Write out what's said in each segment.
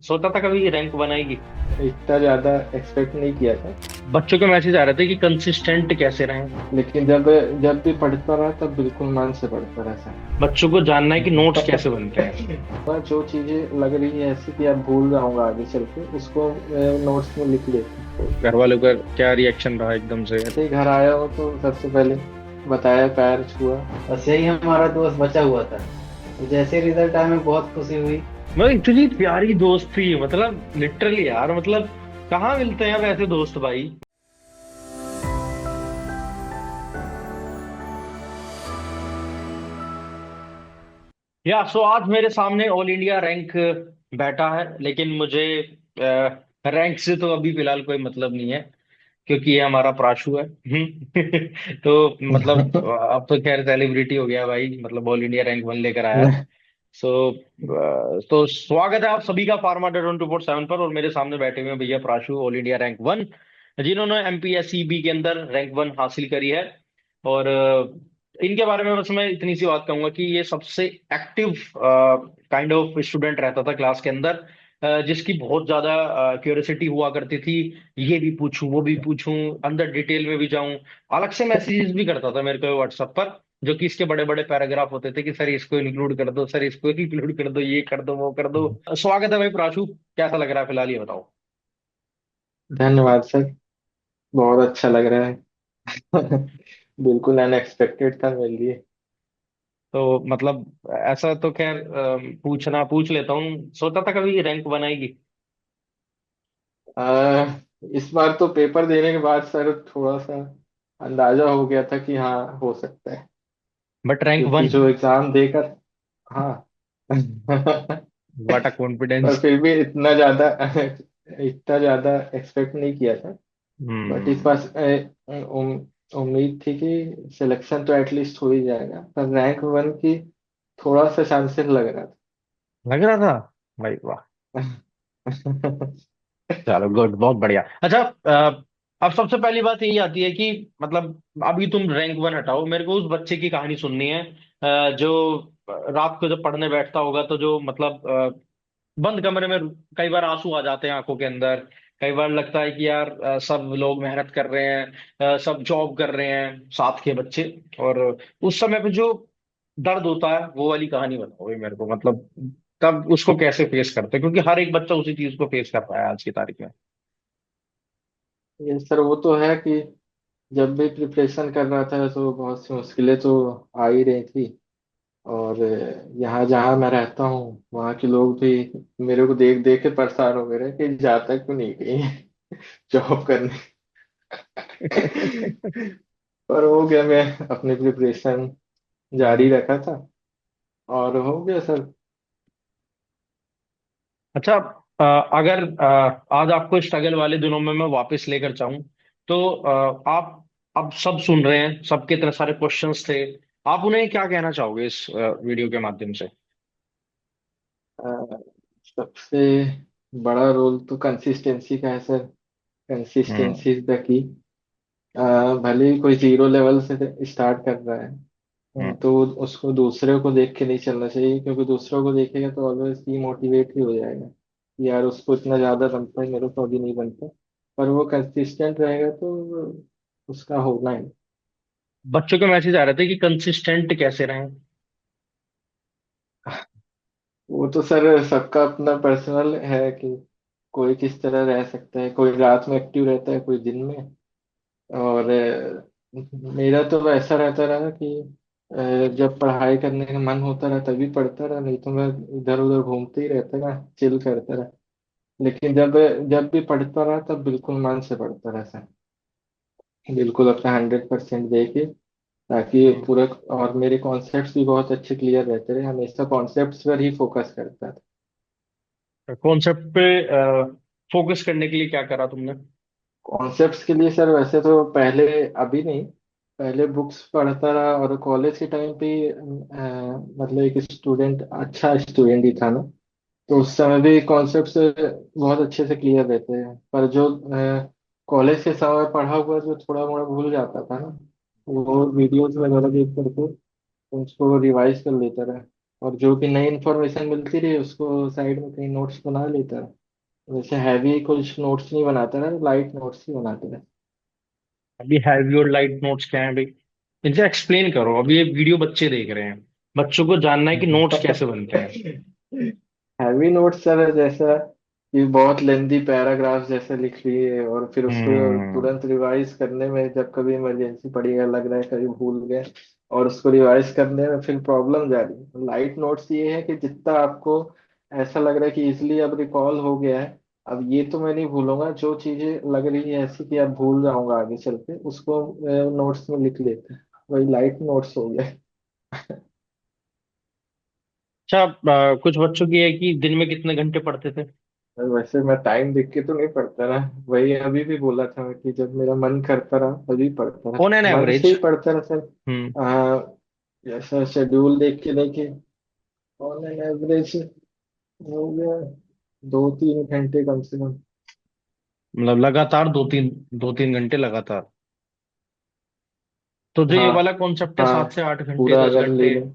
सोचा था कभी रैंक बनाएगी। इतना ज्यादा एक्सपेक्ट नहीं किया था। बच्चों के मैसेज आ रहे थे कि कंसिस्टेंट कैसे रहें। लेकिन जब जब भी पढ़ता रहा तब बिल्कुल मन से पढ़ता रहा सर। बच्चों को जानना है कि नोट्स कैसे बनते हैं। और जो चीजें लग रही है ऐसी कि आप भूल जाऊंगा आगे चल के उसको नोट्स में लिख लेता हूँ। तो घर वालों का क्या रिएक्शन रहा एकदम से। ऐसे ही घर आया हो तो सबसे पहले बताया, पैर छुआ। बस यही हमारा दोस्त बचा हुआ था। तो जैसे रिजल्ट आया मैं बहुत खुशी हुई। मतलब इतनी प्यारी दोस्त थी, मतलब लिटरली यार, मतलब कहाँ मिलते हैं वैसे दोस्त भाई। या सो आज मेरे सामने ऑल इंडिया रैंक बैठा है, लेकिन मुझे रैंक से तो अभी फिलहाल कोई मतलब नहीं है, क्योंकि ये हमारा प्राशु है। तो मतलब अब तो खैर सेलिब्रिटी हो गया भाई, मतलब ऑल इंडिया रैंक वन लेकर आया है। सो तो स्वागत है आप सभी का फार्मा 24/7 पर। और मेरे सामने बैठे हुए हैं भैया प्राशु, ऑल इंडिया रैंक वन, जिन्होंने एमपीएससीबी के अंदर रैंक वन हासिल करी है। और इनके बारे में बस मैं इतनी सी बात कहूंगा कि ये सबसे एक्टिव काइंड ऑफ स्टूडेंट रहता था क्लास के अंदर, जिसकी बहुत ज्यादा क्यूरियोसिटी हुआ करती थी। ये भी पूछूं, वो भी पूछूं, अंदर डिटेल में भी जाऊं। अलग से मैसेजेस भी करता था मेरे को व्हाट्सएप पर, जो कि इसके बड़े बड़े पैराग्राफ होते थे कि सर इसको इंक्लूड कर दो, सर इसको इंक्लूड कर दो, ये कर दो, वो कर दो। स्वागत है भाई प्राशु, कैसा लग रहा है फिलहाल ये बताओ। धन्यवाद सर। बहुत अच्छा लग रहा है। बिल्कुल अनएक्सपेक्टेड था मेरे लिए। तो मतलब ऐसा तो खैर पूछना पूछ लेता हूँ, सोचा था कभी रैंक बनाएगी। आ, इस बार तो पेपर देने के बाद सर थोड़ा सा अंदाजा हो गया था कि हाँ हो सकता है। बट रैंक क्योंकि वन। जो एग्जाम देकर, हाँ। व्हाट अ पर कॉन्फिडेंस। फिर भी इतना ज्यादा एक्सपेक्ट नहीं किया था। बट इस हम्म। बार उम्मीद थी कि सिलेक्शन तो एटलीस्ट हो ही जाएगा, पर रैंक वन की थोड़ा सा चांसेस लग रहा लग रहा था भाई, वाह। था। चलो गुड, बहुत बढ़िया। अच्छा, अब सबसे पहली बात यही आती है कि मतलब अभी तुम रैंक वन हटाओ, मेरे को उस बच्चे की कहानी सुननी है, जो रात को जब पढ़ने बैठता होगा तो जो मतलब बंद कमरे में कई बार आंसू आ जाते हैं आंखों के अंदर। कई बार लगता है कि यार सब लोग मेहनत कर रहे हैं, सब जॉब कर रहे हैं साथ के बच्चे, और उस समय पे जो दर्द होता है वो वाली कहानी बताओ भाई मेरे को, मतलब तब उसको कैसे फेस करते हैं, क्योंकि हर एक बच्चा उसी चीज को फेस कर रहा है आज की तारीख में। ये सर वो तो है कि जब भी प्रिपरेशन कर रहा था तो बहुत सी मुश्किलें तो आ ही रही थी। और यहाँ जहाँ मैं रहता हूँ वहाँ के लोग भी मेरे को देख देख के परेशान हो गए कि जाता क्यों नहीं कहीं जॉब करने। पर हो गया, मैं अपनी प्रिपरेशन जारी रखा था और हो गया सर। अच्छा, अगर आज आपको स्ट्रगल वाले दिनों में मैं वापस लेकर चाहूँ, तो आप अब सब सुन रहे हैं, सबके इतने सारे क्वेश्चंस थे, आप उन्हें क्या कहना चाहोगे इस वीडियो के माध्यम से। अ, सबसे बड़ा रोल तो कंसिस्टेंसी का है sir. Hmm. Consistency is the की। भले ही कोई जीरो लेवल से स्टार्ट कर रहा है, हम्म। तो उसको दूसरे को देख के नहीं चलना चाहिए, क्योंकि दूसरों को देखेगा तो ऑलवेज डीमोटिवेट ही हो जाएगा कि यार उसको इतना ज्यादा बनता है, मेरे को अभी नहीं बनता। पर वो कंसिस्टेंट रहेगा तो उसका होना ही। बच्चों के मैसेज आ रहे थे कि कंसिस्टेंट कैसे रहें। वो तो सर सबका अपना पर्सनल है कि कोई किस तरह रह सकता है, कोई रात में एक्टिव रहता है, कोई दिन में। और मेरा तो ऐसा रहता रहा कि जब पढ़ाई करने का मन होता रहा तभी पढ़ता रहा, नहीं तो मैं इधर उधर घूमते ही रहता रहा, चिल करता रहा। लेकिन जब जब भी पढ़ता रहा तब बिल्कुल मन से पढ़ता रहा सर। बिल्कुल अपना 100% दे के, ताकि पूरा। और मेरे कॉन्सेप्ट्स भी बहुत अच्छे क्लियर रहते रहे, हमेशा कॉन्सेप्ट्स पर ही फोकस करता था। कॉन्सेप्ट पे फोकस करने के लिए क्या करा तुमने। कॉन्सेप्ट्स के लिए सर वैसे तो पहले, अभी नहीं, पहले बुक्स पढ़ता रहा। और कॉलेज के टाइम पे मतलब एक स्टूडेंट, अच्छा स्टूडेंट ही था ना, तो उस समय भी कॉन्सेप्ट्स बहुत अच्छे से क्लियर रहते हैं। पर जो कॉलेज के समय पढ़ा हुआ जो थोड़ा मोड़ा भूल जाता था ना, वो वीडियोस वगैरह देख करके उसको रिवाइज कर लेता रहा। और जो भी नई इन्फॉर्मेशन मिलती रही उसको साइड में कहीं नोट्स बना लेता रहा। वैसे हैवी कुछ नोट्स नहीं बनाता रहा, लाइट नोट्स ही बनाते रहे। अभी हैवी और लाइट नोट्स क्या है भाई? इनसे एक्सप्लेन करो, अभी ये वीडियो बच्चे देख रहे हैं, बच्चों को जानना है कि नोट्स कैसे बनते हैं। हैवी नोट्स सर जैसा कि बहुत लेंदी पैराग्राफ जैसे लिख लिए और फिर उसको हम्म। तुरंत रिवाइज करने में जब कभी इमरजेंसी पड़ी है, लग रहा है कभी भूल गए, और उसको रिवाइज करने में फिर प्रॉब्लम जा रही है। लाइट नोट्स ये है कि जितना आपको ऐसा लग रहा है कि इजिली अब रिकॉल हो गया है, अब ये तो मैं नहीं भूलूंगा, जो चीजें लग रही है ऐसी कि अब भूल जाऊंगा आगे चल के, उसको नोट्स में लिख लेते हैं। वही लाइट नोट्स हो गया। अच्छा, कुछ बच्चों की है कि दिन में कितने घंटे पढ़ते थे? वैसे मैं टाइम देख के तो नहीं पढ़ता ना, वही अभी भी बोला था मैं कि जब मेरा मन करता रहा तभी पढ़ता ऑन एन रहा, मन से एवरेज। ही पढ़ता रहा सर। हम्म। जैसा शेड्यूल देख के नहीं कि ऑन एन एवरेज हो गया 2-3 घंटे कम से कम। मतलब लगातार 2-3 घंटे लगातार? तो जो ये हाँ वाला कॉन्सेप्ट है हाँ, 7 से 8 घंटे, पूरा दस अगर ले घंटे लें,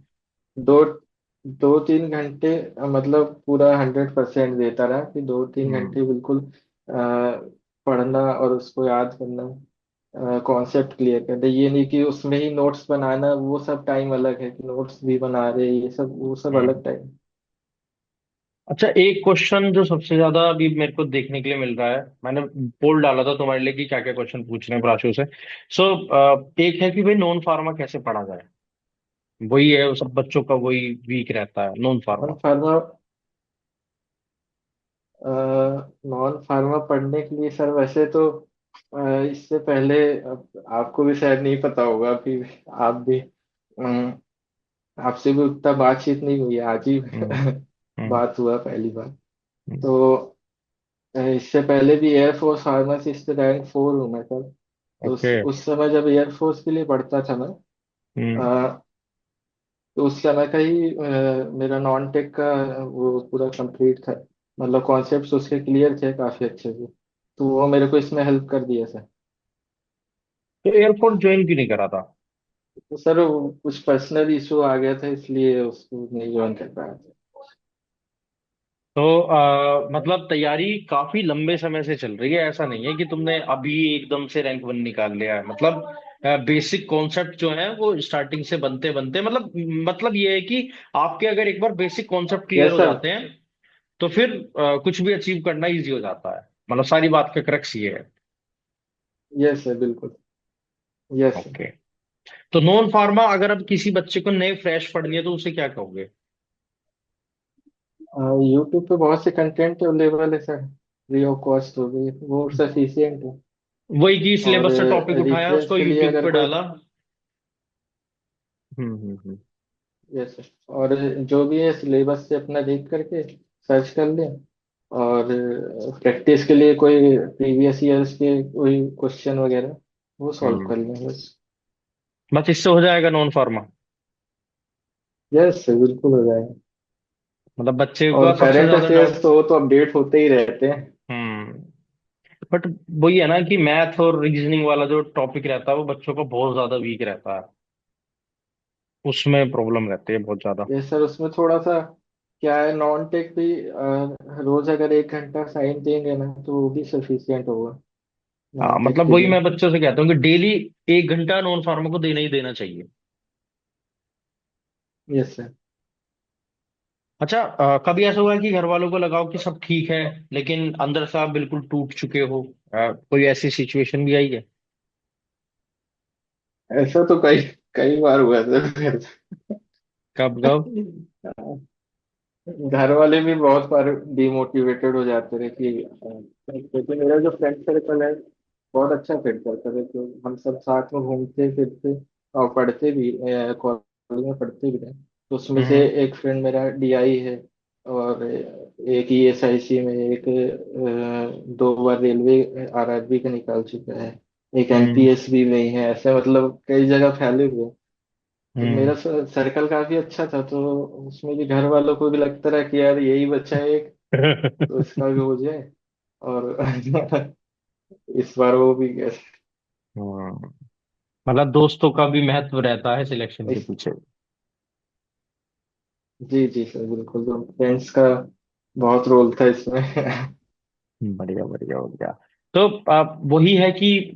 2-3 घंटे, मतलब पूरा 100% देता रहा कि 2-3 घंटे बिल्कुल पढ़ना और उसको याद करना, कॉन्सेप्ट क्लियर करना। ये नहीं कि उसमें ही नोट्स बनाना, वो सब टाइम अलग है कि नोट्स भी बना रहे, ये सब वो सब हम्म। अलग टाइम। अच्छा, एक क्वेश्चन जो सबसे ज्यादा अभी मेरे को देखने के लिए मिल रहा है, मैंने पोल डाला था तुम्हारे लिए कि क्या क्या क्वेश्चन पूछ रहे हैं प्राशु से। सो एक है कि भाई नॉन फार्मा कैसे पढ़ा जाए? वही है, वो सब बच्चों का वही वीक रहता है, non non pharma. Pharma, non pharma पढ़ने के लिए सर वैसे तो इससे पहले आपको भी शायद नहीं पता होगा अभी, आप भी आपसे भी उतना बातचीत नहीं हुई है, आज ही हम्म। हम्म। बात हुआ पहली बार। हम्म। तो इससे पहले भी एयरफोर्स फार्मासिस्ट रैंक 4 हूँ मैं सर। तो ओके। उस समय जब एयरफोर्स के लिए पढ़ता था मैं, हम्म। अ, तो उस समय का ही मेरा नॉन टेक का वो पूरा कंप्लीट था, मतलब कॉन्सेप्ट्स उसके क्लियर थे काफी अच्छे से, तो वो मेरे को इसमें हेल्प कर दिया सर। तो एयरपोर्ट ज्वाइन क्यों नहीं करा था? तो सर वो कुछ पर्सनल इशू आ गया था इसलिए उसको नहीं ज्वाइन कर पाया था। तो मतलब तैयारी काफी लंबे समय से चल रही है, ऐसा नहीं है कि तुमने अभी एकदम से रैंक 1 निकाल लिया है, मतलब बेसिक कॉन्सेप्ट जो है वो स्टार्टिंग से बनते बनते, मतलब ये है कि आपके अगर एक बार बेसिक कॉन्सेप्ट क्लियर यस हो सर। जाते हैं तो फिर कुछ भी अचीव करना इजी हो जाता है। मतलब सारी बात का क्रक्स ये है। यस सर बिल्कुल। Yes sir. ओके। तो नॉन फार्मा अगर अब किसी बच्चे को नए फ्रेश पढ़नी है तो उसे क्या कहोगे? यूट्यूब पे बहुत से कंटेंट अवेलेबल है सर, फ्री ऑफ कॉस्ट हो गई, वो सफिशियंट है। वही कि और सिलेबस से टॉपिक उठाया, रेफरेंस उसको के लिए यूट्यूब अगर पे कोई, डाला। हम्म। यस सर, और जो भी है सिलेबस से अपना देख करके सर्च कर लें, और प्रैक्टिस के लिए कोई प्रीवियस ईयर्स के कोई क्वेश्चन वगैरह वो सॉल्व हम्म। कर लें बस। बस इससे हो जाएगा नॉन फार्मा? यस सर बिल्कुल हो जाएगा। मतलब बच्चे और का सबसे करंट ज्यादा अफेयर्स डाउट। तो वो तो अपडेट होते ही रहते हैं। हम्म। बट वही है ना कि मैथ और रीजनिंग वाला जो टॉपिक रहता है वो बच्चों को बहुत ज्यादा वीक रहता है, उसमें प्रॉब्लम रहती है बहुत ज्यादा। यस सर, उसमें थोड़ा सा क्या है, नॉन टेक भी रोज अगर 1 घंटा साइन देंगे ना तो वो भी सफिशियंट होगा हाँ, नॉन टेक मतलब के वही लिए। मैं बच्चों से कहता हूँ कि डेली 1 घंटा नॉन फार्मा को देना ही देना चाहिए। Yes sir. अच्छा, कभी ऐसा हुआ है कि घर वालों को लगाओ कि सब ठीक है लेकिन अंदर से आप बिल्कुल टूट चुके हो? कोई ऐसी सिचुएशन भी आई है? ऐसा तो कई कई बार हुआ है सर। कब कब? घर वाले भी बहुत बार डिमोटिवेटेड हो जाते रहे कि क्योंकि मेरा जो फ्रेंड सर्कल है बहुत अच्छा फ्रेंड सर्कल है, तो हम सब साथ में घूमते फिरते और पढ़ते भी, कॉलेज में पढ़ते भी रहे। तो उसमें से हम्म। एक फ्रेंड मेरा डीआई है, और एक ईएसआईसी में, एक 2 बार रेलवे आरआरबी का निकाल चुका है, एक हम्म। एमपीएस भी में ही है, ऐसे मतलब कई जगह फैले हुए हैं। तो मेरा हम्म। सर्कल काफी अच्छा था, तो उसमें भी घर वालों को भी लगता रहा कि यार यही बच्चा है एक, तो इसका भी हो जाए। और इस बार वो भी गया। हम्म। मतलब दोस्तों का भी महत्व रहता है सिलेक्शन के इस पीछे। जी जी सर, बिल्कुल। तो फ्रेंड्स का बहुत रोल था इसमें। बढ़िया बढ़िया बढ़िया। तो वही है कि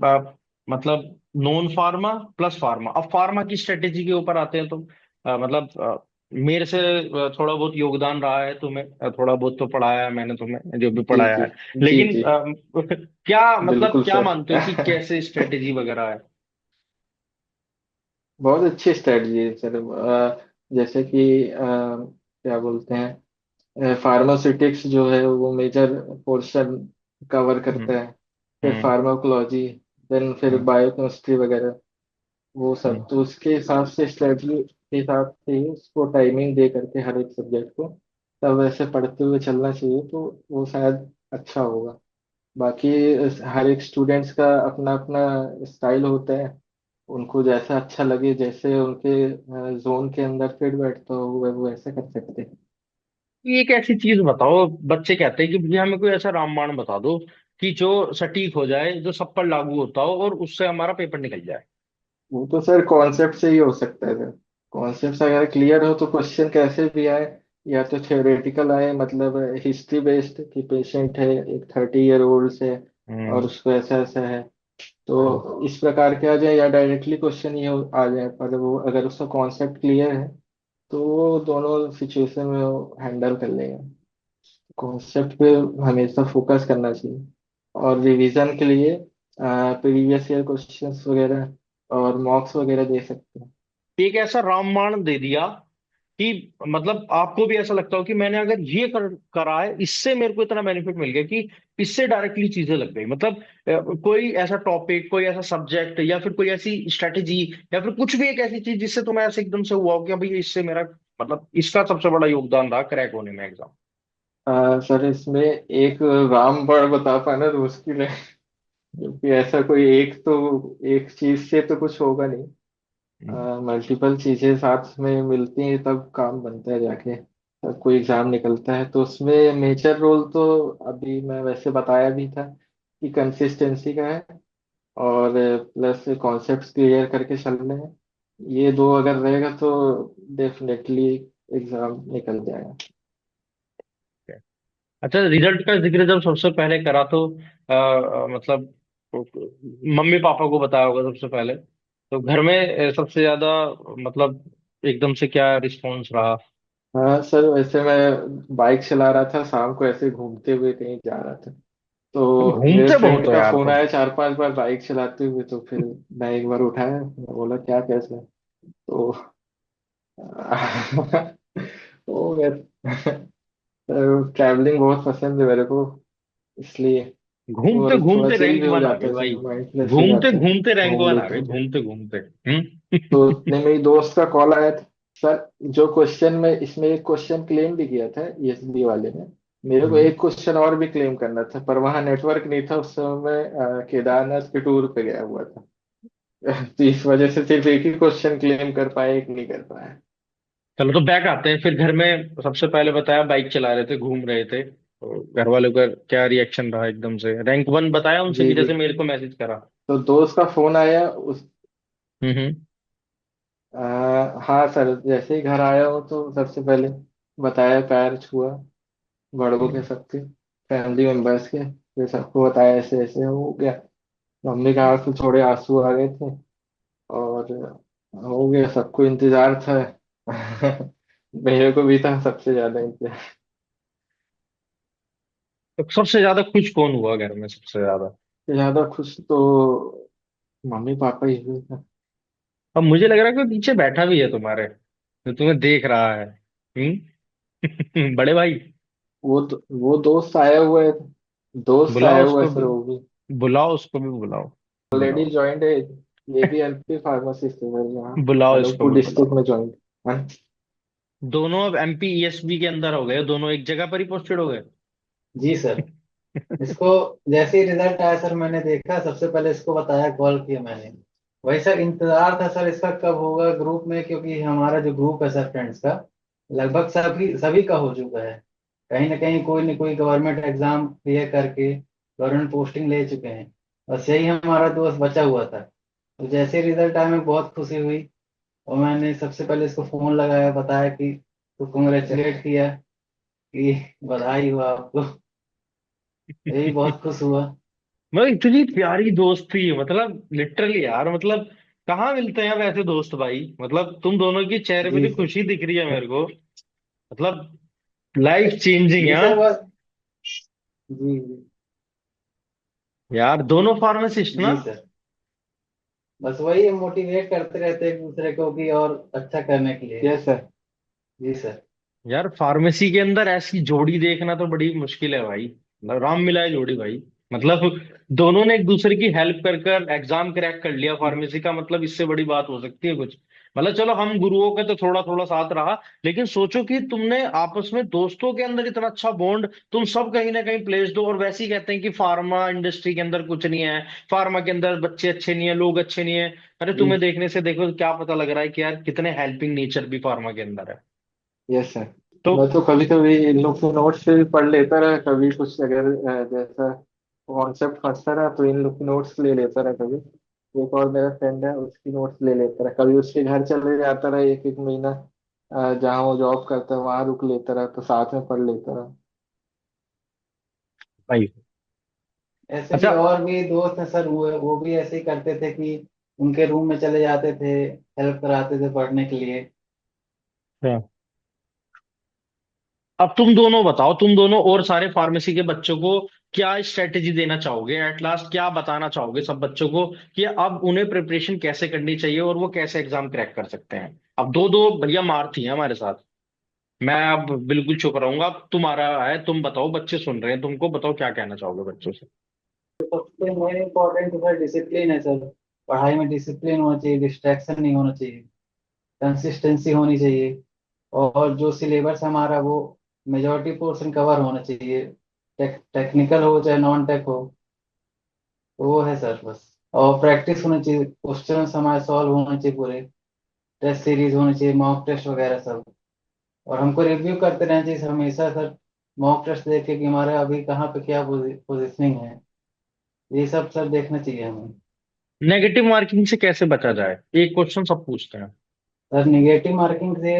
मतलब नॉन फार्मा प्लस फार्मा। अब फार्मा की स्ट्रेटेजी के ऊपर आते हैं तो मतलब मेरे से थोड़ा बहुत योगदान रहा है तुम्हें, थोड़ा बहुत तो पढ़ाया है मैंने तुम्हें जो भी जी पढ़ाया जी है। जी लेकिन जी। क्या मतलब बिल्कुल क्या सर। मानते हो कि कैसे स्ट्रेटेजी वगैरह है? बहुत अच्छी स्ट्रेटजी है सर। जैसे कि क्या बोलते हैं, फार्मास्यूटिक्स जो है वो मेजर पोर्शन कवर हम्म करता है। फिर हम्म फार्माकोलॉजी, देन फिर हम्म बायोकेमिस्ट्री वगैरह, वो हम्म। सब। तो उसके हिसाब से स्ट्रेटजी के हिसाब से ही उसको टाइमिंग दे करके हर एक सब्जेक्ट को तब वैसे पढ़ते हुए चलना चाहिए, तो वो शायद अच्छा होगा। बाकी हर एक स्टूडेंट्स का अपना अपना स्टाइल होता है। उनको जैसा अच्छा लगे, जैसे उनके जोन के अंदर फिट बैठता हो, वो वैसे कर सकते हैं। एक ऐसी चीज बताओ, बच्चे कहते हैं कि भैया हमें कोई ऐसा रामबाण बता दो कि जो सटीक हो जाए, जो सब पर लागू होता हो और उससे हमारा पेपर निकल जाए। वो तो सर कॉन्सेप्ट से ही हो सकता है सर। कॉन्सेप्ट अगर क्लियर हो तो क्वेश्चन कैसे भी आए, या तो थ्योरेटिकल आए, मतलब हिस्ट्री बेस्ड कि पेशेंट है एक 30 ईयर ओल्ड से और हम्म उसको ऐसा ऐसा है, हम्म। तो इस प्रकार के आ जाए, या डायरेक्टली क्वेश्चन ही आ जाए, पर वो अगर उसका कॉन्सेप्ट क्लियर है तो वो दोनों सिचुएशन में वो हैंडल कर लेगा। कॉन्सेप्ट पे हमेशा फोकस करना चाहिए। और रिवीजन के लिए प्रीवियस ईयर क्वेश्चंस वगैरह और मॉक्स वगैरह दे सकते हैं। एक ऐसा रामबाण दे दिया कि मतलब आपको भी ऐसा लगता हो कि मैंने अगर ये करा है, इससे मेरे को इतना बेनिफिट मिल गया कि इससे डायरेक्टली चीजें लग गई। मतलब कोई ऐसा टॉपिक, कोई ऐसा सब्जेक्ट, या फिर कोई ऐसी स्ट्रेटेजी, या फिर कुछ भी एक ऐसी चीज जिससे तुम्हें ऐसे एकदम से हुआ हो कि भाई इससे मेरा मतलब इसका सबसे बड़ा योगदान रहा क्रैक होने में एग्जाम। सर इसमें एक रामबाण बता पाना तो मुश्किल है, क्योंकि ऐसा कोई एक चीज से तो कुछ होगा नहीं। मल्टीपल चीजें साथ में मिलती हैं तब काम बनता है जाके, तब कोई एग्जाम निकलता है। तो उसमें मेजर रोल तो अभी मैं वैसे बताया भी था कि कंसिस्टेंसी का है, और प्लस कॉन्सेप्ट्स क्लियर करके चलने हैं। ये दो अगर रहेगा तो डेफिनेटली एग्जाम निकल जाएगा। अच्छा, रिजल्ट का जिक्र जब सबसे पहले करा तो मतलब मम्मी पापा को बताया होगा सबसे पहले, तो घर में सबसे ज्यादा मतलब एकदम से क्या रिस्पॉन्स रहा? हाँ सर, वैसे मैं बाइक चला रहा था, शाम को ऐसे घूमते हुए कहीं जा रहा था, तुम तो मेरे घूमते बहुत फ्रेंड हो का यार फोन तुम। आया 4-5 बार बाइक चलाते हुए, तो फिर मैं एक बार उठाया, मैं बोला क्या कैसे है? तो वो ट्रैवलिंग बहुत पसंद है मेरे को, इसलिए। घूमते और थोड़ा घूमते चिल रैंक भी हो वन आ जाता गई है भाई। सर, माइंड फ्रेश हो घूमते जाता है घूमते रैंक घूम वन आ लेते गई, हैं तो। घूमते घूमते। तो उतने मेरी दोस्त का कॉल आया था सर। जो क्वेश्चन में इसमें एक क्वेश्चन क्लेम भी किया था ईएसबी वाले में, मेरे को हम्म। एक क्वेश्चन और भी क्लेम करना था, पर वहाँ नेटवर्क नहीं था उस समय। मैं केदारनाथ के टूर पे गया हुआ था। तो इस वजह से सिर्फ एक ही क्वेश्चन क्लेम कर पाए, एक नहीं कर पाया। चलो तो बैक आते हैं फिर। घर में सबसे पहले बताया बाइक चला रहे थे, घूम रहे थे, तो घर वालों का क्या रिएक्शन रहा? एकदम से रैंक वन बताया उनसे जी कि जी। जैसे मेरे को मैसेज करा? तो दोस्त का फोन आया उस हम्म। हाँ सर, जैसे ही घर आया हूँ तो सबसे पहले बताया, पैर छुआ बड़ों के, हम्म। सबके फैमिली मेंबर्स के, फिर सबको बताया ऐसे ऐसे हो गया। मम्मी के आंख से थोड़े आंसू आ गए थे, और हो गया, सबको इंतजार था। मेरे को भी था सबसे ज्यादा इंतजार। तो सबसे ज्यादा खुश कौन हुआ घर में सबसे ज्यादा? ज्यादा खुश तो मम्मी पापा ही हुए थे। अब मुझे लग रहा है कि पीछे बैठा भी है तुम्हारे, जो तुम्हें देख रहा है। बड़े भाई। वो दोस्त आया हुआ है, दोस्त आया बुलाओ हुआ उसको है सर, भी, वो भी बुलाओ उसको भी, बुलाओ ऑलरेडी बुलाओ। ज्वाइंट है। ये भी एमपी फार्मासिस्ट है सर, यहाँ बुलाओ इसको अनूपपुर भी डिस्ट्रिक्ट बुलाओ। में ज्वाइंट। हाँ दोनों अब एमपी ईएसबी के अंदर हो गए, दोनों एक जगह पर ही पोस्टेड हो गए। जी सर। इसको जैसे ही रिजल्ट आया सर, मैंने देखा, सबसे पहले इसको बताया, कॉल किया मैंने। वही सर इंतजार था सर इसका कब होगा ग्रुप में, क्योंकि हमारा जो ग्रुप है सर फ्रेंड्स का, लगभग सभी सभी का हो चुका है। कहीं ना कहीं कोई न कोई गवर्नमेंट एग्जाम क्लियर करके गवर्नमेंट पोस्टिंग ले चुके हैं। बस यही हमारा दोस्त बचा हुआ था। तो जैसे रिजल्ट आया, मैं बहुत खुशी हुई, और मैंने सबसे पहले इसको फोन लगाया, बताया कि तो कॉन्ग्रेचुलेट किया कि बधाई हो आपको। यही बहुत खुश हुआ। मतलब इतनी प्यारी दोस्त थी, मतलब लिटरली यार, मतलब कहाँ मिलते हैं वैसे दोस्त भाई। मतलब तुम दोनों की चेहरे पे जी जो सर। खुशी दिख रही है मेरे को, मतलब लाइफ चेंजिंग है, जी हाँ? सर बस। जी जी। यार दोनों फार्मासिस्ट ना। जी सर। बस वही मोटिवेट करते रहते हैं एक दूसरे को कि और अच्छा करने के लिए। Yes sir. जी सर। यार फार्मेसी के अंदर ऐसी जोड़ी देखना तो बड़ी मुश्किल है भाई, मतलब राम मिलाए जोड़ी भाई। मतलब दोनों ने एक दूसरे की हेल्प कर कर एग्जाम क्रैक कर लिया फार्मेसी का, मतलब इससे बड़ी बात हो सकती है कुछ? मतलब चलो हम गुरुओं का तो थोड़ा थोड़ा साथ रहा, लेकिन सोचो कि तुमने आपस में दोस्तों के अंदर इतना अच्छा बॉन्ड, तुम सब कहीं ना कहीं प्लेस दो, और वैसे ही कहते हैं कि फार्मा इंडस्ट्री के अंदर कुछ नहीं है, फार्मा के अंदर बच्चे अच्छे नहीं है, लोग अच्छे नहीं है। अरे जी। तुम्हें देखने से देखो क्या पता लग रहा है कि यार कितने हेल्पिंग नेचर भी फार्मा के अंदर है। Yes sir. तो मैं तो कभी कभी इन लोग के नोट्स से पढ़ लेता रहा, कभी कुछ अगर जैसा कॉन्सेप्ट फंसता रहा तो इन लोग की नोट्स ले लेता रहा कभी। एक और मेरा फ्रेंड है, उसकी नोट्स ले लेता रहा, कभी उसके घर चले जाता रहा एक एक महीना, जहाँ वो जॉब करता है वहां रुक लेता रहा, तो साथ में पढ़ लेता रहा। भाई, ऐसे भी अच्छा। और भी दोस्त हैं सर, वो भी ऐसे ही करते थे कि उनके रूम में चले जाते थे, हेल्प कराते थे पढ़ने के लिए। हाँ। अब तुम दोनों बताओ, तुम दोनों और सारे फार्मेसी के बच्चों को क्या स्ट्रेटेजी देना चाहोगे, एट लास्ट क्या बताना चाहोगे सब बच्चों को कि अब उन्हें प्रिपरेशन कैसे करनी चाहिए और वो कैसे एग्जाम क्रैक कर सकते हैं? अब दो दो भैया मारती हैं हमारे साथ, मैं अब बिल्कुल चुप रहूंगा, अब तुम्हारा है, तुम बताओ, बच्चे सुन रहे हैं, तुमको बताओ क्या कहना चाहोगे बच्चों से। सबसे मेन इम्पोर्टेंट सर डिसिप्लिन है सर। पढ़ाई में डिसिप्लिन होना चाहिए, डिस्ट्रैक्शन नहीं होना चाहिए, कंसिस्टेंसी होनी चाहिए। और जो सिलेबस हमारा वो मेजॉरिटी पोर्शन कवर होना चाहिए। टेक्निकल हो चाहे नॉन टेक हो, तो वो है सर बस। और प्रैक्टिस होनी चाहिए, क्वेश्चन हमारे सॉल्व होने चाहिए पूरे, टेस्ट सीरीज होनी चाहिए, मॉक टेस्ट वगैरह सब। और हमको रिव्यू करते रहना चाहिए सर हमेशा सर, मॉक टेस्ट देख के कि हमारा अभी कहाँ पे क्या पोजिशनिंग है। ये सब सर देखना चाहिए हमें। नेगेटिव मार्किंग से कैसे बचा जाए, एक क्वेश्चन सब पूछते हैं। सर निगेटिव मार्किंग से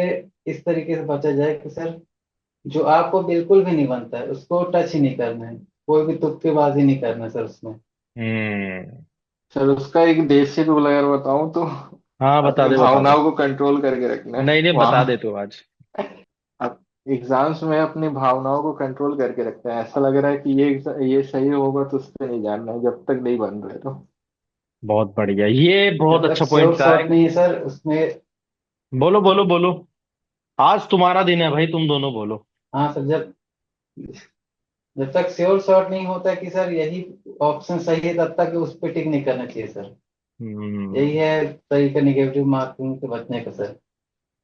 इस तरीके से बचा जाए कि सर जो आपको बिल्कुल भी नहीं बनता है उसको टच ही नहीं करना है, कोई भी तुक्केबाजी नहीं करना है सर उसमें। हम्म। सर उसका एक देसी रूल अगर बताऊं तो हाँ बता अपनी दे, बता दे। भावनाओं को कंट्रोल करके रखना है नहीं नहीं, बता वहां। दे तू आज। अब एग्जाम्स में अपनी भावनाओं को कंट्रोल करके रखते हैं, ऐसा लग रहा है कि ये सही होगा तो उस पर नहीं जानना है जब तक नहीं बन रहे तो। बहुत बढ़िया, ये बहुत जब तक अच्छा श्योर पॉइंट कहा है। शॉट नहीं है सर उसमें। बोलो बोलो बोलो, आज तुम्हारा दिन है भाई, तुम दोनों बोलो। हाँ सर, जब जब तक श्योर शॉट नहीं होता कि सर यही ऑप्शन सही है तब तक उस पर टिक नहीं करना चाहिए सर। यही हम्म। है तरीका निगेटिव मार्किंग से बचने का सर।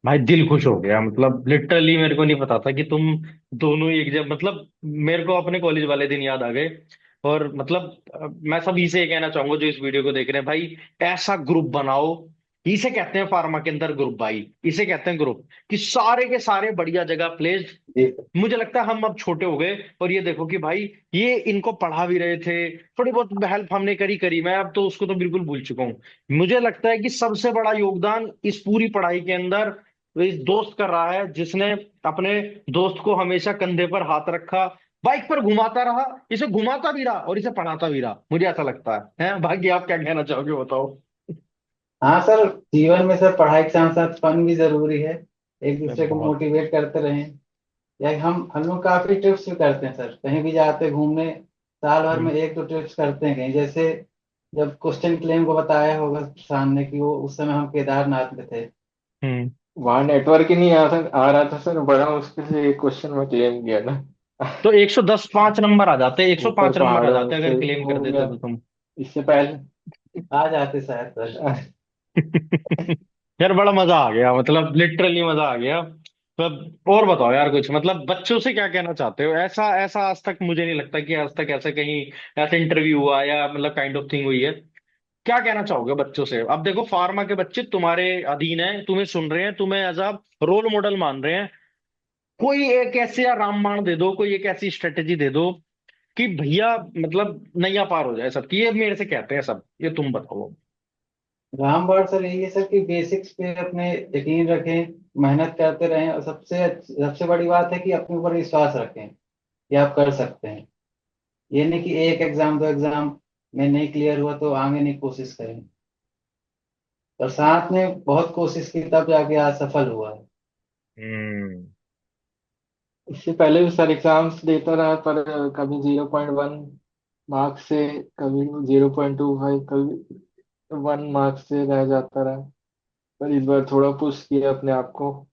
भाई दिल खुश हो गया, मतलब लिटरली मेरे को नहीं पता था कि तुम दोनों ही एक जब, मतलब मेरे को अपने कॉलेज वाले दिन याद आ गए। और मतलब मैं सभी से ये कहना चाहूंगा जो इस वीडियो को देख रहे हैं भाई, ऐसा ग्रुप बनाओ। इसे कहते हैं फार्मा के अंदर ग्रुप भाई, इसे कहते हैं ग्रुप, कि सारे के सारे बढ़िया जगह प्लेस। जी सर। मुझे लगता है हम अब छोटे हो गए, और ये देखो कि भाई ये इनको पढ़ा भी रहे थे, थोड़ी बहुत हेल्प हमने करी करी, मैं अब तो उसको तो बिल्कुल भूल चुका हूँ। मुझे लगता है कि सबसे बड़ा योगदान इस पूरी पढ़ाई के अंदर इस दोस्त कर रहा है, जिसने अपने दोस्त को हमेशा कंधे पर हाथ रखा, बाइक पर घुमाता रहा, इसे घुमाता भी रहा और इसे पढ़ाता भी रहा, मुझे ऐसा लगता है बाकी आप क्या कहना चाहोगे बताओ। हाँ सर, जीवन में सर पढ़ाई के साथ साथ फन भी जरूरी है। एक दूसरे को बहुत। मोटिवेट करते रहें। या हम लोग काफी ट्रिप्स भी करते हैं सर, कहीं भी जाते हैं घूमने। साल भर हम्म। में एक दो ट्रिप्स करते हैं कहीं, जैसे जब क्वेश्चन क्लेम को बताया होगा सामने कि वो उस समय हम केदारनाथ में थे। हम्म। वहां नेटवर्क ही नहीं आ रहा था सर, बड़ा मुश्किल से एक क्वेश्चन में क्लेम किया ना। तो 110 5 नंबर आ जाते, एक सौ ऊपर पांच नंबर आ पहाड़ों जाते अगर से क्लेम कर घूम देते गया तो तुम। इससे पहले। आ जाते शायद सर। यार बड़ा मजा आ गया, मतलब लिटरली मजा आ गया। मतलब और बताओ यार कुछ, मतलब बच्चों से क्या कहना चाहते हो? ऐसा ऐसा आज तक मुझे नहीं लगता कि आज तक ऐसा कहीं ऐसा इंटरव्यू हुआ या मतलब काइंड ऑफ थिंग हुई है। क्या कहना चाहोगे बच्चों से? अब देखो फार्मा के बच्चे तुम्हारे अधीन हैं, तुम्हें सुन रहे हैं, तुम्हें एज अ रोल मॉडल मान रहे हैं। कोई एक ऐसे या रामबाण दे दो, कोई एक ऐसी स्ट्रेटेजी दे दो कि भैया मतलब नैया पार हो जाए सबकी, ये मेरे से कहते हैं सब, ये तुम बताओ। रामबाण सर यही है सर कि बेसिक्स पे अपने यकीन रखें। मेहनत करते रहें, और सबसे सबसे बड़ी बात है कि अपने ऊपर विश्वास रखें कि आप कर सकते हैं। ये नहीं कि एक एग्जाम दो एग्जाम में नहीं क्लियर हुआ तो आगे नहीं कोशिश करें। और साथ में बहुत कोशिश की तब जाके आज सफल हुआ है। हम्म। इससे पहले भी सर एग्जाम्स देता रहा, पर कभी 0.1 मार्क्स से, कभी 0.25, कभी 1 मार्क्स से रह जाता रहा। पर इस बार थोड़ा पुश किया अपने आप को।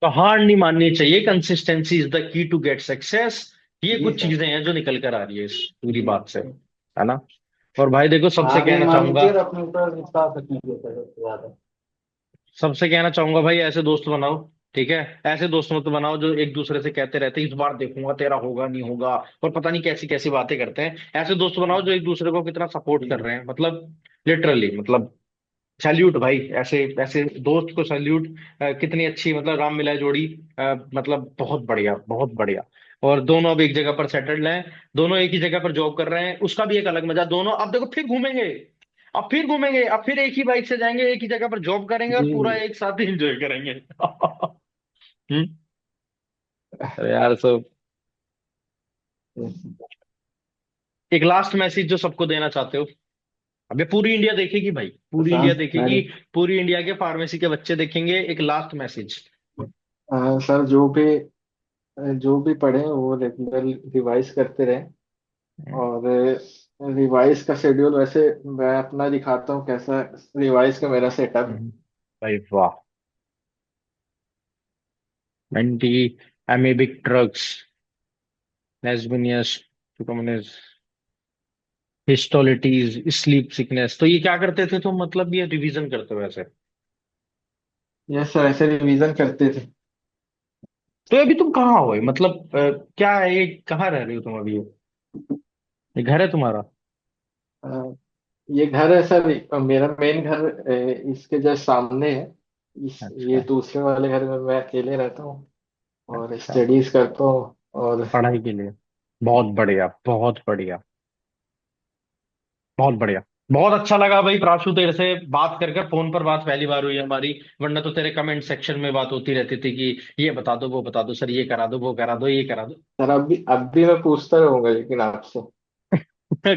तो हार नहीं माननी चाहिए, consistency is the key to get success. ये जी कुछ सर। चीजें हैं जो निकल कर आ रही है इस पूरी जी। बात से, है ना। और भाई देखो, सबसे हार नहीं कहना माननी चाहूंगा, चाहिए और अपने ऊपर विश्वास रखना चाहिए सर, सबसे ज्यादा। सबसे कहना चाहूंगा भाई, ऐसे दोस्त बनाओ, ठीक है। ऐसे दोस्त मत बनाओ जो एक दूसरे से कहते रहते हैं इस बार देखूंगा तेरा होगा नहीं होगा, और पता नहीं कैसी कैसी बातें करते हैं। ऐसे दोस्त बनाओ जो एक दूसरे को कितना सपोर्ट कर जी। रहे हैं, मतलब लिटरली, मतलब सैल्यूट भाई, ऐसे ऐसे दोस्त को सैल्यूट। कितनी अच्छी, मतलब राम मिला जोड़ी। मतलब बहुत बढ़िया, बहुत बढ़िया। और दोनों अब एक जगह पर सेटल्ड हैं, दोनों एक ही जगह पर जॉब कर रहे हैं, उसका भी एक अलग मजा। दोनों अब देखो फिर घूमेंगे, अब फिर घूमेंगे, अब फिर एक ही बाइक से जाएंगे, एक ही जगह पर जॉब करेंगे और जी। पूरा एक साथ ही एंजॉय करेंगे। हम्म। अरे यार, सो एक लास्ट मैसेज जो सबको देना चाहते हो। अब ये पूरी इंडिया देखेगी भाई, तो पूरी इंडिया सर देखेगी, मैंने पूरी इंडिया के फार्मेसी के बच्चे देखेंगे, एक लास्ट मैसेज। सर जो भी पढ़े वो रेगुलर रिवाइज करते रहे। और रिवाइज का शेड्यूल वैसे मैं अपना दिखाता हूँ कैसा रिवाइज का मेरा सेटअप। भाई वाह। एंटी एमीबिक ड्रग्स, लेस्बिनियस, हिस्टोलिटीज, स्लीप सिकनेस। तो ये क्या करते थे, तो मतलब ये रिवीजन करते हो ऐसे। यस सर, ऐसे रिवीजन करते थे। तो अभी तुम कहाँ हो, मतलब क्या है ये, कहाँ रह रहे हो तुम अभी, ये घर है तुम्हारा। अ, ये घर है सर, मेरा मेन घर इसके जस्ट सामने है। ये अच्छा। दूसरे वाले घर में मैं अकेले रहता हूँ और अच्छा, स्टडीज करता हूँ। और पढ़ाई के लिए। बहुत बढ़िया, बहुत बढ़िया, बहुत बढ़िया। बहुत अच्छा लगा भाई प्राशु, तेरे से बात कर कर। फोन पर बात पहली बार हुई हमारी, वरना तो तेरे कमेंट सेक्शन में बात होती रहती थी कि ये बता दो, वो बता दो सर, ये करा दो, वो करा दो, ये करा दो। सर अब भी मैं पूछता रहूंगा लेकिन आपसे।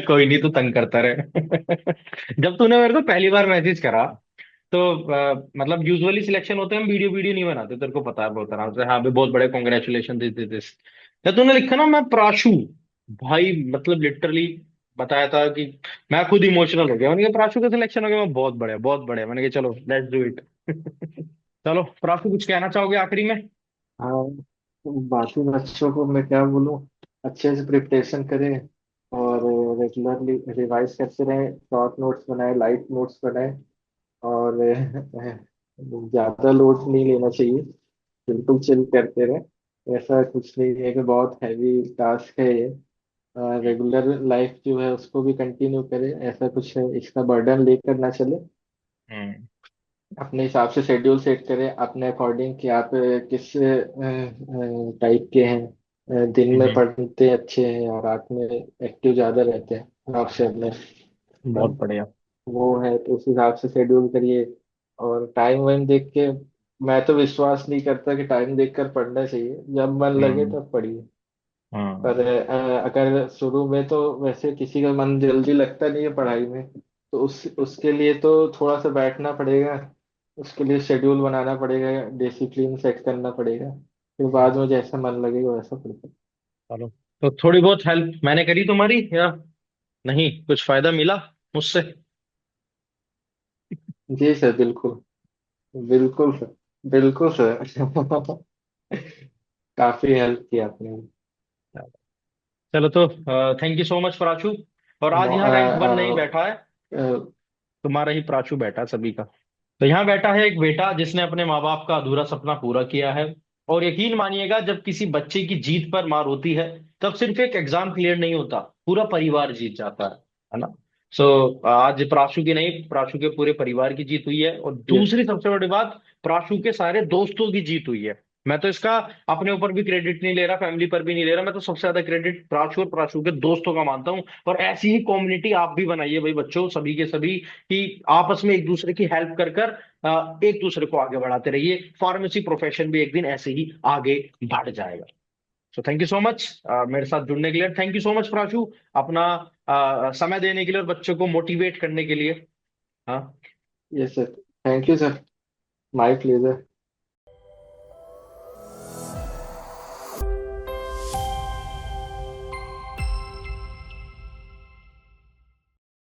कोई नहीं, तू तंग करता रहे। जब तूने मेरे को पहली बार मैसेज करा, तो मतलब यूजुअली सिलेक्शन होते हैं, हम वीडियो वीडियो नहीं बनाते, तेरे को पता है बहुत आराम से। हाँ भाई, बहुत बड़े कॉन्ग्रेचुलेशन, दिस दिस दिस। जब तूने लिखा ना मैं प्राशु, भाई मतलब लिटरली बताया था कि मैं खुद इमोशनल हो गया। मैंने कहा प्राशु का सिलेक्शन हो गया, मैं बहुत बढ़िया, बहुत बढ़िया। मैंने कहा चलो लेट्स डू इट। चलो प्राशु, कुछ कहना चाहोगे आखिरी में। हाँ, बाकी बच्चों को मैं क्या बोलूँ, अच्छे से प्रिपरेशन करें और रेगुलरली रिवाइज करते रहें, शॉर्ट नोट्स बनाए, लाइट नोट्स बनाए। और ज़्यादा लोड नहीं लेना चाहिए, बिल्कुल चिल करते रहे। ऐसा कुछ नहीं है कि बहुत हैवी टास्क है ये। रेगुलर लाइफ जो है उसको भी कंटिन्यू करें, ऐसा कुछ है इसका बर्डन लेकर ना चले। हम्म। अपने हिसाब से शेड्यूल सेट करें अपने अकॉर्डिंग कि आप किस टाइप के हैं। दिन में हम्म। पढ़ते अच्छे हैं या रात में एक्टिव ज़्यादा रहते हैं ऑप्शन में। बहुत बढ़िया। वो है तो उस हिसाब से शेड्यूल करिए। और टाइम वाइम देख के, मैं तो विश्वास नहीं करता कि टाइम देखकर पढ़ना चाहिए, जब मन लगे हम्म। तब पढ़िए। पर हम्म। अगर शुरू में तो वैसे किसी का मन जल्दी लगता नहीं है पढ़ाई में, तो उसके लिए तो थोड़ा सा बैठना पड़ेगा। उसके लिए शेड्यूल बनाना पड़ेगा, डिसिप्लिन सेट करना पड़ेगा, फिर बाद में जैसा मन लगेगा वैसा पढ़ेगा। चलो, तो थोड़ी बहुत हेल्प मैंने करी तुम्हारी, या नहीं, कुछ फायदा मिला मुझसे। जी सर, बिल्कुल। बिल्कुल सर। बिल्कुल सर। काफी हेल्प की आपने। चलो, तो thank you so much Prachu. और आज मो- यहाँ अ, रैंक वन नहीं अ, बैठा है, अ, तुम्हारा ही प्राचू बैठा सभी का। तो यहाँ बैठा है एक बेटा जिसने अपने माँ बाप का अधूरा सपना पूरा किया है। और यकीन मानिएगा, जब किसी बच्चे की जीत पर मार होती है, तब सिर्फ एक एग्जाम क्लियर नहीं होता, पूरा परिवार जीत जाता है ना। सो आज प्राशु की नहीं, प्राशु के पूरे परिवार की जीत हुई है। और यस। दूसरी सबसे बड़ी बात, प्राशु के सारे दोस्तों की जीत हुई है। मैं तो इसका अपने ऊपर भी क्रेडिट नहीं ले रहा, फैमिली पर भी नहीं ले रहा, मैं तो सबसे ज्यादा क्रेडिट प्राचु और प्राचु के दोस्तों का मानता हूँ। और ऐसी ही कम्युनिटी आप भी बनाइए भाई बच्चों, सभी के सभी, कि आपस में एक दूसरे की हेल्प कर कर एक दूसरे को आगे बढ़ाते रहिए। फार्मेसी प्रोफेशन भी एक दिन ऐसे ही आगे बढ़ जाएगा। So thank you so much मेरे साथ जुड़ने के लिए। Thank you so much Prachu, अपना समय देने के लिए और बच्चों को मोटिवेट करने के लिए। हाँ। Yes sir, thank you sir, my pleasure.